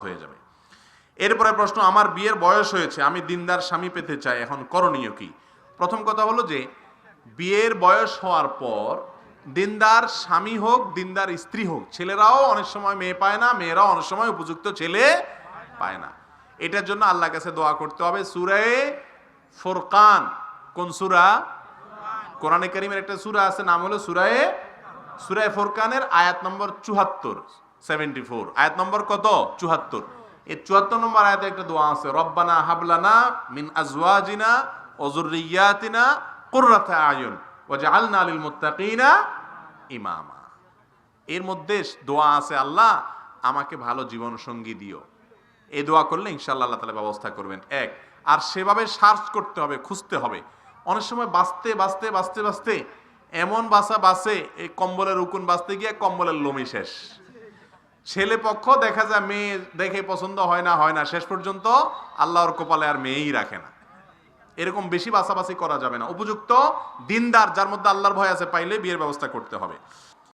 হয়ে যাবে। এরপরে প্রশ্ন, আমার বিয়ের বয়স হয়েছে, আমি দিনদার স্বামী পেতে চাই, এখন করণীয় কি? প্রথম কথা হলো যে বিয়ের বয়স হওয়ার পর দিনদার স্বামী হোক দিনদার স্ত্রী হোক, ছেলেরাও অনেক সময় মেয়ে পায় না, মেয়েরাও অনেক সময় উপযুক্ত ছেলে পায় না। এটার জন্য আল্লাহর কাছে দোয়া করতে হবে। সূরা ফুরকান, কোন সূরা? কোরআনে কারীমের একটা সূরা আছে, নাম হলো সূরা ফুরকানের আয়াত নম্বর 74, 74, আয়াত নম্বর কত? 74। এই 74 নম্বর আয়াতে একটা দোয়া আছে, রব্বানা হাবলানা মিন আজওয়াজিনা ওয়া যুররিয়াতিনা কুররাতা আয়ুন ওয়াজআলনা লিল মুত্তাকিনা ইমামা। এর মধ্যে দোয়া আছে, আল্লাহ আমাকে ভালো জীবন সঙ্গী দিও। এই দোয়া করলে ইনশাআল্লাহ আল্লাহ তাআলা ব্যবস্থা করবেন। এক, আর সেভাবে সার্চ করতে হবে, খুঁজতে হবে। অনেক সময় বাঁচতে এমন বাসে এই কম্বলের উকুন বাঁচতে গিয়ে কম্বলের লোমি শেষ। ছেলে পক্ষ দেখা যায় মেয়ে দেখে পছন্দ হয় না, শেষ পর্যন্ত আল্লাহর কপালে আর মেয়েই রাখে না। এরকম বেশি বাছাবাছি করা যাবে না। উপযুক্ত দিনদার যার মধ্যে আল্লাহর ভয় আছে পাইলে বিয়ের ব্যবস্থা করতে হবে।